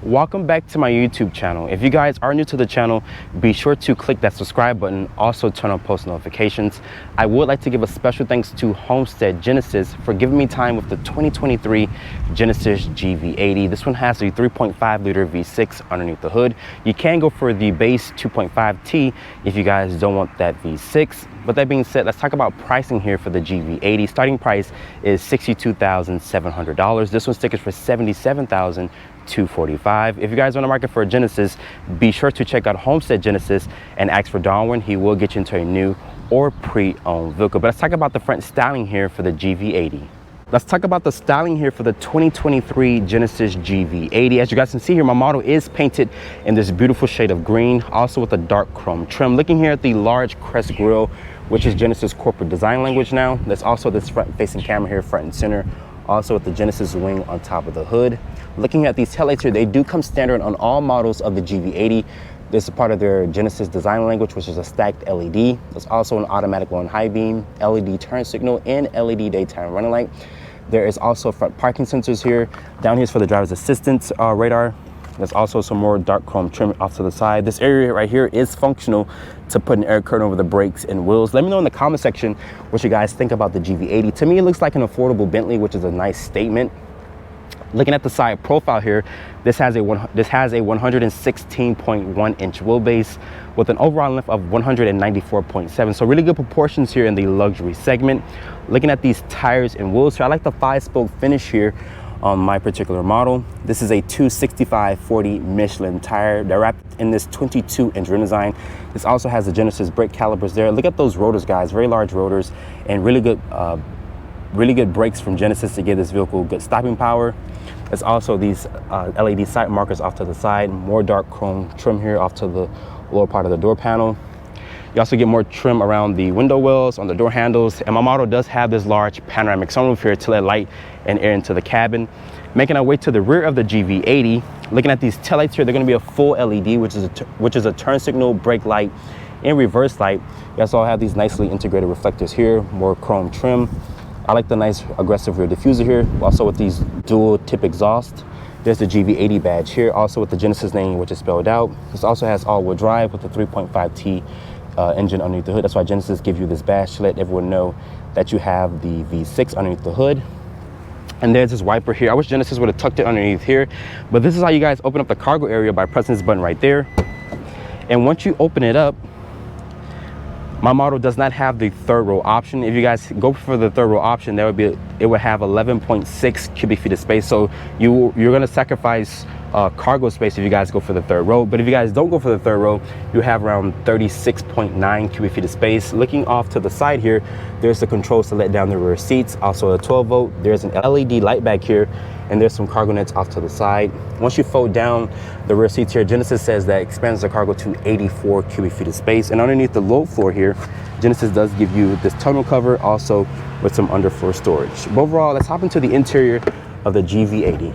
Welcome back to my YouTube channel. If you guys are new to the channel, be sure to click that subscribe button, also turn on post notifications. I would like to give a special thanks to Homestead Genesis for giving me time with the 2023 Genesis GV80. This one has a 3.5 liter V6 underneath the hood. You can go for the base 2.5T if you guys don't want that V6. But that being said, let's talk about pricing here for the GV80. Starting price is $62,700. This one stickers for $77,245. If you guys are on the market for a Genesis, be sure to check out Homestead Genesis and ask for Darwin. He will get you into a new or pre-owned vehicle. But let's talk about the front styling here for the GV80. Let's talk about the styling here for the 2023 Genesis GV80. As you guys can see here, my model is painted in this beautiful shade of green, also with a dark chrome trim. Looking here at the large crest grille, which is Genesis corporate design language now. There's also this front facing camera here, front and center, also with the Genesis wing on top of the hood. Looking at these taillights here, they do come standard on all models of the GV80. This is part of their Genesis design language, which is a stacked LED. There's also an automatic low and high beam, LED turn signal, and LED daytime running light. There is also front parking sensors here. Down here is for the driver's assistance radar. There's also some more dark chrome trim off to the side. This area right here is functional to put an air curtain over the brakes and wheels. Let me know in the comment section what you guys think about the GV80. To me, it looks like an affordable Bentley, which is a nice statement. Looking at the side profile here, this has a 116.1 inch wheelbase with an overall length of 194.7. So really good proportions here in the luxury segment. Looking at these tires and wheels here, I like the 5-spoke finish here on my particular model. This is a 265/40 Michelin tire. They're wrapped in this 22-inch rim design. This also has the Genesis brake calipers there. Look at those rotors, guys, very large rotors, and really good brakes from Genesis to give this vehicle good stopping power. There's also these LED sight markers off to the side, more dark chrome trim here off to the lower part of the door panel. You also get more trim around the window wells, on the door handles, and my model does have this large panoramic sunroof here to let light and air into the cabin. Making our way to the rear of the GV80, looking at these taillights here, they're going to be a full LED, which is a turn signal, brake light, and reverse light. You also have these nicely integrated reflectors here, more chrome trim. I like the nice aggressive rear diffuser here, also with these dual tip exhaust. There's the GV80 badge here, also with the Genesis name, which is spelled out. This also has all-wheel drive with the 3.5T engine underneath the hood. That's why Genesis gives you this badge to let everyone know that you have the V6 underneath the hood. And there's this wiper here. I wish Genesis would have tucked it underneath here, but this is how you guys open up the cargo area, by pressing this button right there. And once you open it up, my model does not have the third row option. If you guys go for the third row option, it would have 11.6 cubic feet of space. So you're gonna sacrifice cargo space if you guys go for the third row. But if you guys don't go for the third row, you have around 36.9 cubic feet of space. Looking off to the side here, there's the controls to let down the rear seats, also a 12 volt. There's an LED light back here, and there's some cargo nets off to the side. Once you fold down the rear seats here, Genesis says that expands the cargo to 84 cubic feet of space. And underneath the load floor here, Genesis does give you this tonneau cover, also with some underfloor storage. But overall, let's hop into the interior of the GV80.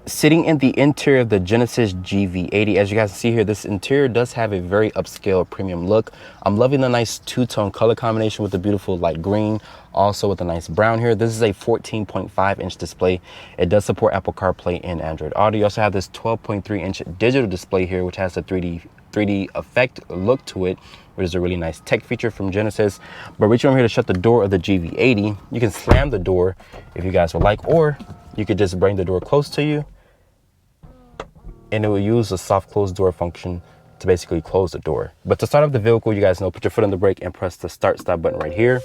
Sitting in the interior of the Genesis GV80, as you guys see here, this interior does have a very upscale premium look. I'm loving the nice two-tone color combination with the beautiful light green, also with a nice brown here. This is a 14.5-inch display. It does support Apple CarPlay and Android Auto. You also have this 12.3-inch digital display here, which has a 3D effect look to it, which is a really nice tech feature from Genesis. But reaching over here to shut the door of the GV80, you can slam the door if you guys would like, or you could just bring the door close to you, and it will use the soft close door function to basically close the door. But to start up the vehicle, you guys know, put your foot on the brake and press the start stop button right here.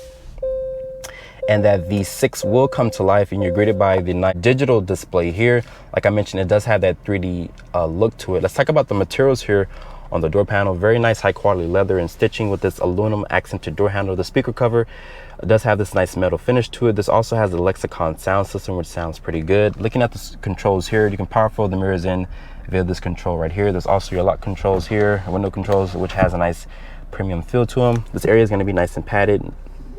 And that V6 will come to life, and you're greeted by the nice digital display here. Like I mentioned, it does have that 3D look to it. Let's talk about the materials here on the door panel. Very nice high quality leather and stitching with this aluminum accented door handle. The speaker cover does have this nice metal finish to it. This also has the Lexicon sound system, which sounds pretty good. Looking at the controls here, you can power fold the mirrors in via this control right here. There's also your lock controls here, window controls, which has a nice premium feel to them. This area is going to be nice and padded.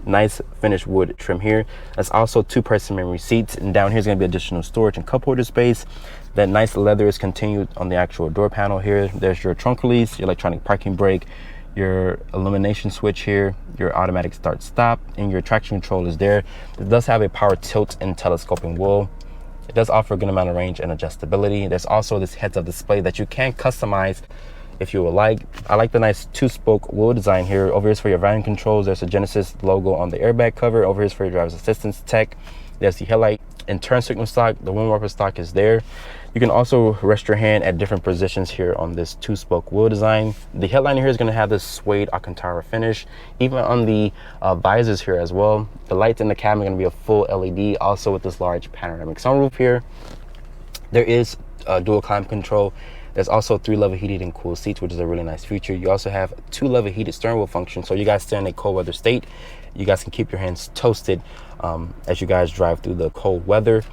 Nice finished wood trim here. There's also 2-person memory seats, and down here is going to be additional storage and cup holder space. That nice leather is continued on the actual door panel here. There's your trunk release, your electronic parking brake, your illumination switch here, your automatic start stop, and your traction control is there. It does have a power tilt and telescoping wheel. It does offer a good amount of range and adjustability. There's also this heads-up display that you can customize if you would like. I like the nice 2-spoke wheel design here. Over here is for your volume controls. There's a Genesis logo on the airbag cover. Over here is for your driver's assistance tech. There's the headlight and turn signal stock. The wind wiper stock is there. You can also rest your hand at different positions here on this 2-spoke wheel design. The headliner here is going to have this suede Alcantara finish, even on the visors here as well. The lights in the cabin are going to be a full LED, also with this large panoramic sunroof here. There is dual climate control. There's also 3-level heated and cooled seats, which is a really nice feature. You also have 2-level heated steering wheel function. So you guys stay in a cold weather state, you guys can keep your hands toasted as you guys drive through the cold weather.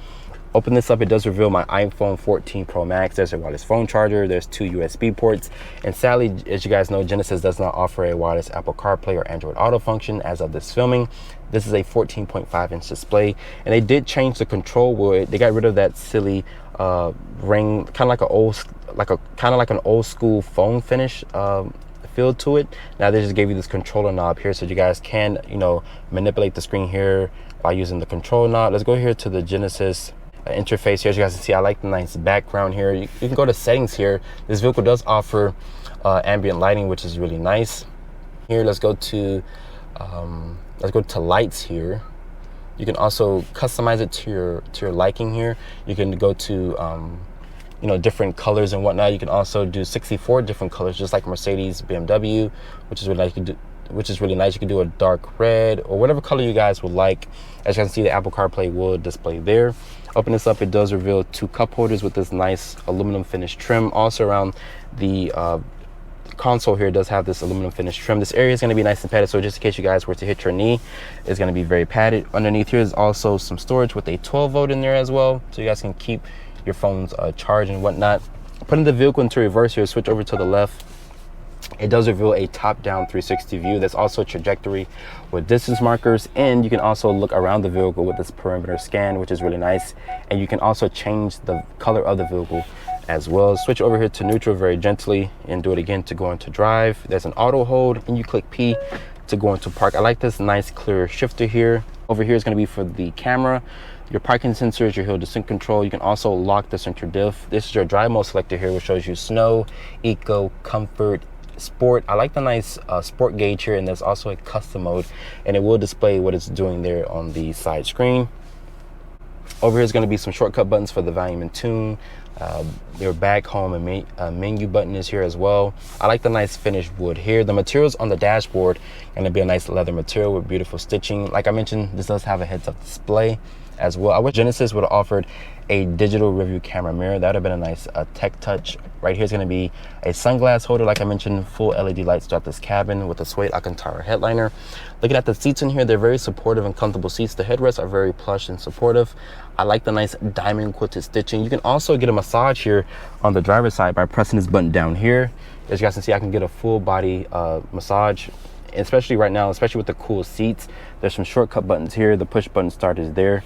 Open this up, it does reveal my iPhone 14 Pro Max. There's a wireless phone charger, there's 2 USB ports, and sadly, as you guys know, Genesis does not offer a wireless Apple CarPlay or Android Auto function as of this filming. This is a 14.5-inch display, and they did change the control wheel. They got rid of that silly ring, kind of like an old school phone finish feel to it. Now they just gave you this controller knob here, so you guys can, you know, manipulate the screen here by using the control knob. Let's go here to the Genesis interface here. As you guys can see, I like the nice background here. You can go to settings here. This vehicle does offer ambient lighting, which is really nice. Here, let's go to lights here. You can also customize it to your liking here. You can go to you know, different colors and whatnot. You can also do 64 different colors, just like Mercedes, BMW, which is really nice. You can do a dark red or whatever color you guys would like. As you can see, the Apple CarPlay will display there. Open this up, it does reveal 2 cup holders with this nice aluminum finish trim. Also around the console here does have this aluminum finish trim. This area is going to be nice and padded, so just in case you guys were to hit your knee, it's going to be very padded. Underneath here is also some storage with a 12-volt in there as well, so you guys can keep your phones charged and whatnot. Putting the vehicle into reverse here, switch over to the left. It does reveal a top-down 360 view. There's also a trajectory with distance markers, and you can also look around the vehicle with this perimeter scan, which is really nice. And you can also change the color of the vehicle as well. Switch over here to neutral very gently and do it again to go into drive. There's an auto hold, and you click P to go into park. I like this nice clear shifter here. Over here is going to be for the camera, your parking sensors, your hill descent control. You can also lock the center diff. This is your drive mode selector here, which shows you snow, eco, comfort, sport. I like the nice sport gauge here, and there's also a custom mode, and it will display what it's doing there on the side screen. Over here is going to be some shortcut buttons for the volume and tune. Your back, home, and menu button is here as well. I like the nice finished wood here. The materials on the dashboard are going to be a nice leather material with beautiful stitching. Like I mentioned, this does have a heads-up display as well. I wish Genesis would have offered a digital review camera mirror. That would have been a nice tech touch. Right here is going to be a sunglass holder. Like I mentioned, full LED lights throughout this cabin with a suede Alcantara headliner. Looking at the seats in here, they're very supportive and comfortable seats. The headrests are very plush and supportive. I like the nice diamond quilted stitching. You can also get a massage here on the driver's side by pressing this button down here. As you guys can see, I can get a full body massage, especially right now, especially with the cool seats. There's some shortcut buttons here. The push button start is there.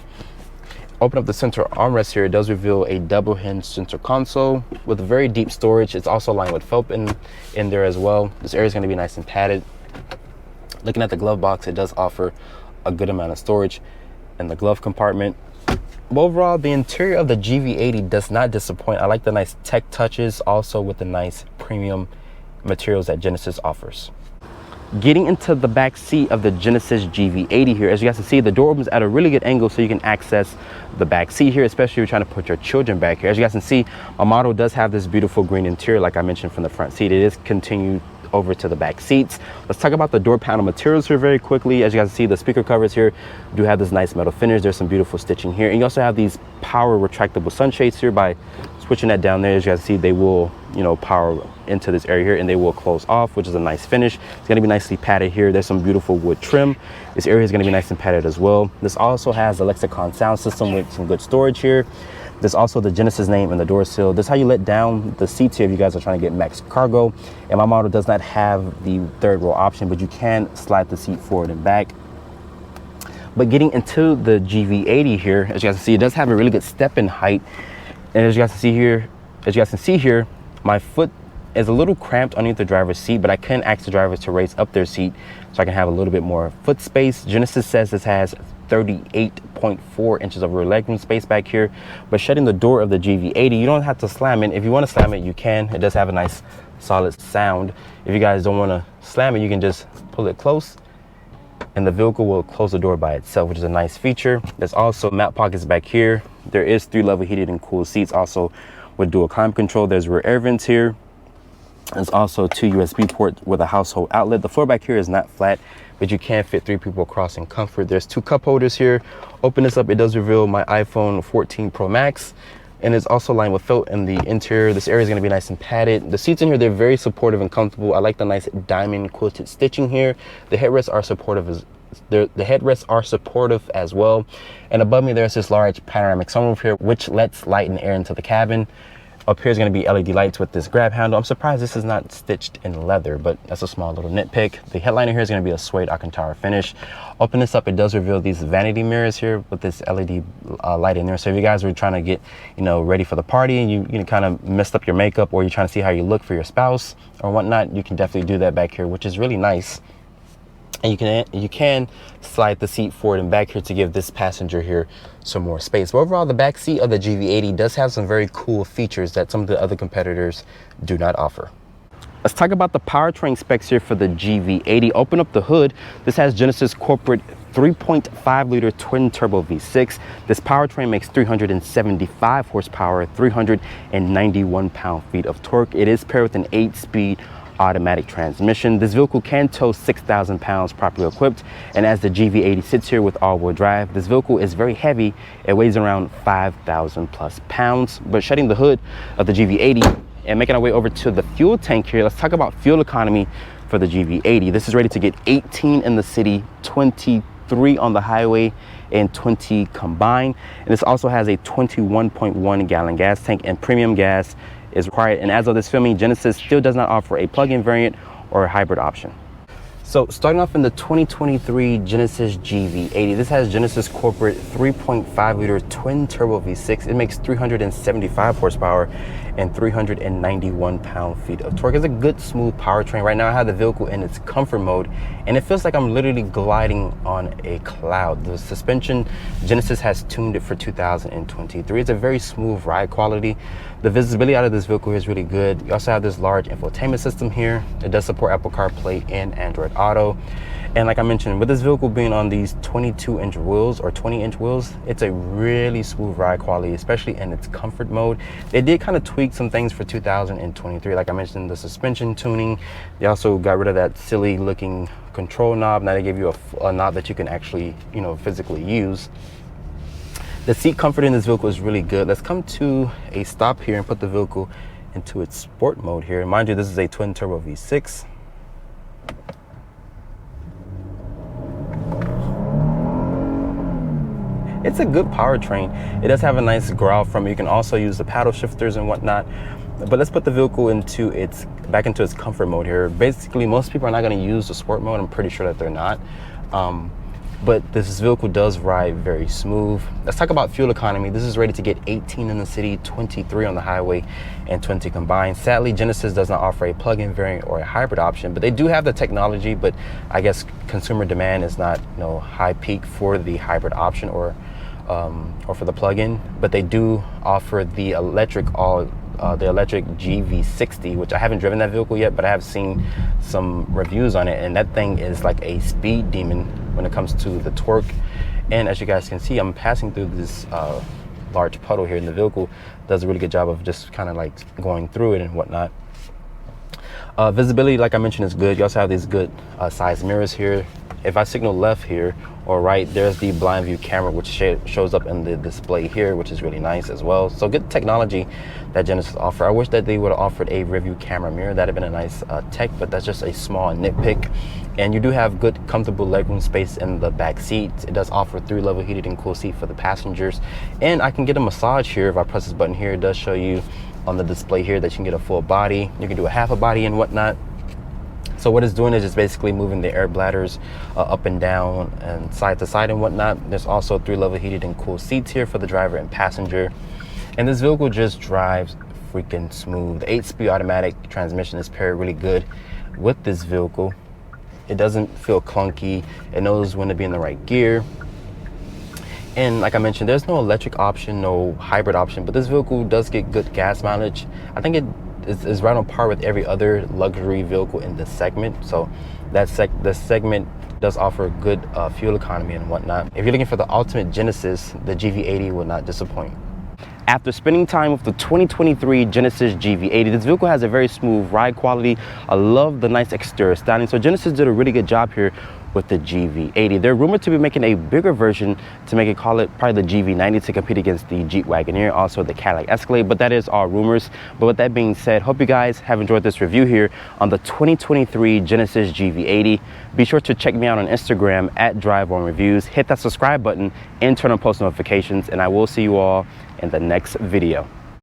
Open up the center armrest here. It does reveal a double hinge center console with very deep storage. It's also lined with felt in there as well. This area is going to be nice and padded. Looking at the glove box, it does offer a good amount of storage in the glove compartment. But overall, the interior of the GV80 does not disappoint. I like the nice tech touches, also with the nice premium materials that Genesis offers. Getting into the back seat of the Genesis GV80 here, as you guys can see, the door opens at a really good angle so you can access the back seat here, especially if you're trying to put your children back here. As you guys can see, my model does have this beautiful green interior, like I mentioned from the front seat. It is continued over to the back seats. Let's talk about the door panel materials here very quickly. As you guys can see, the speaker covers here do have this nice metal finish. There's some beautiful stitching here, and you also have these power retractable sunshades here. By switching that down there, as you guys can see, they will, you know, power into this area here, and they will close off, which is a nice finish. It's going to be nicely padded here. There's some beautiful wood trim. This area is going to be nice and padded as well. This also has the Lexicon sound system with some good storage here. There's also the Genesis name in the door sill. This is how you let down the seats here if you guys are trying to get max cargo. And my model does not have the third row option, but you can slide the seat forward and back. But getting into the GV80 here, as you guys can see, it does have a really good step in height. And as you guys can see here, my foot is a little cramped underneath the driver's seat, but I can ask the drivers to raise up their seat so I can have a little bit more foot space. Genesis says this has 38 22.4 inches of rear legroom space back here. But shutting the door of the GV80, you don't have to slam it. If you want to slam it, you can. It does have a nice solid sound. If you guys don't want to slam it, you can just pull it close and the vehicle will close the door by itself, which is a nice feature. There's also map pockets back here. There is 3 level heated and cooled seats, also with dual climate control. There's rear air vents here. There's also 2 USB ports with a household outlet. The floor back here is not flat, but you can fit 3 people across in comfort. There's 2 cup holders here. Open this up, it does reveal my iPhone 14 Pro Max. And it's also lined with felt in the interior. This area is gonna be nice and padded. The seats in here, they're very supportive and comfortable. I like the nice diamond quilted stitching here. The headrests are supportive as well. And above me, there's this large panoramic sunroof here, which lets light and air into the cabin. Up here is going to be LED lights with this grab handle. I'm surprised this is not stitched in leather, but that's a small little nitpick. The headliner here is going to be a suede Alcantara finish. Open this up, it does reveal these vanity mirrors here with this LED light in there. So if you guys were trying to get, ready for the party and you kind of messed up your makeup, or you're trying to see how you look for your spouse or whatnot, you can definitely do that back here, which is really nice. And you can slide the seat forward and back here to give this passenger here some more space. But overall, the back seat of the GV80 does have some very cool features that some of the other competitors do not offer. Let's talk about the powertrain specs here for the GV80. Open up the hood. This has Genesis corporate 3.5 liter twin turbo V6. This powertrain makes 375 horsepower, 391 pound-feet of torque. It is paired with an 8-speed automatic transmission. This vehicle can tow 6,000 pounds properly equipped, and as the GV80 sits here with all-wheel drive, this vehicle is very heavy. It weighs around 5,000 plus pounds. But shutting the hood of the GV80 and making our way over to the fuel tank here, let's talk about fuel economy for the GV80. This is rated to get 18 in the city, 23 on the highway, and 20 combined. And this also has a 21.1 gallon gas tank, and premium gas is required. And as of this filming, Genesis still does not offer a plug-in variant or a hybrid option. So starting off in the 2023 Genesis GV80, this has Genesis corporate 3.5 liter twin turbo V6. It makes 375 horsepower and 391 pound-feet of torque. It's a good smooth powertrain. Right now I have the vehicle in its comfort mode and it feels like I'm literally gliding on a cloud. The suspension, Genesis has tuned it for 2023. It's a very smooth ride quality. The visibility out of this vehicle is really good. You also have this large infotainment system here. It does support Apple CarPlay and Android Auto. And like I mentioned, with this vehicle being on these 22-inch wheels or 20-inch wheels, it's a really smooth ride quality, especially in its comfort mode. They did kind of tweak some things for 2023. Like I mentioned, the suspension tuning. They also got rid of that silly looking control knob. Now they give you a knob that you can actually, physically use. The seat comfort in this vehicle is really good. Let's come to a stop here and put the vehicle into its sport mode here. Mind you, this is a twin turbo V6. It's a good powertrain. It does have a nice growl from it. You can also use the paddle shifters and whatnot. But let's put the vehicle back into its comfort mode here. Basically, most people are not going to use the sport mode. I'm pretty sure that they're not. But this vehicle does ride very smooth. Let's talk about fuel economy. This is rated to get 18 in the city, 23 on the highway, and 20 combined. Sadly, Genesis does not offer a plug-in variant or a hybrid option, but they do have the technology. But I guess consumer demand is not high peak for the hybrid option or for the plug-in. But they do offer the electric GV60, which I haven't driven that vehicle yet, but I have seen some reviews on it, and that thing is like a speed demon when it comes to the torque. And as you guys can see, I'm passing through this large puddle here, and the vehicle does a really good job of just kind of like going through it and whatnot. Visibility, like I mentioned, is good. You also have these good size mirrors here. If I signal left here or right, there's the blind view camera, which shows up in the display here, which is really nice as well. So good technology that Genesis offer. I wish that they would have offered a rear view camera mirror. That'd have been a nice tech, but that's just a small nitpick. And you do have good comfortable legroom space in the back seats. It does offer 3-level heated and cooled seat for the passengers. And I can get a massage here. If I press this button here, it does show you on the display here that you can get a full body. You can do a half a body and whatnot. So what it's doing is just basically moving the air bladders up and down and side to side and whatnot. There's also 3-level heated and cooled seats here for the driver and passenger. And this vehicle just drives freaking smooth. The 8-speed automatic transmission is paired really good with this vehicle. It doesn't feel clunky. It knows when to be in the right gear. And like I mentioned, there's no electric option, no hybrid option, but this vehicle does get good gas mileage. I think it is right on par with every other luxury vehicle in this segment. So the segment does offer good fuel economy and whatnot. If you're looking for the ultimate Genesis, the GV80 will not disappoint. After spending time with the 2023 Genesis GV80, this vehicle has a very smooth ride quality. I love the nice exterior styling. So Genesis did a really good job here with the GV80. They're rumored to be making a bigger version to make it, call it probably the GV90, to compete against the Jeep Wagoneer, also the Cadillac Escalade, but that is all rumors. But with that being said, hope you guys have enjoyed this review here on the 2023 Genesis GV80. Be sure to check me out on Instagram at DriveOnReviews. Hit that subscribe button and turn on post notifications, and I will see you all in the next video.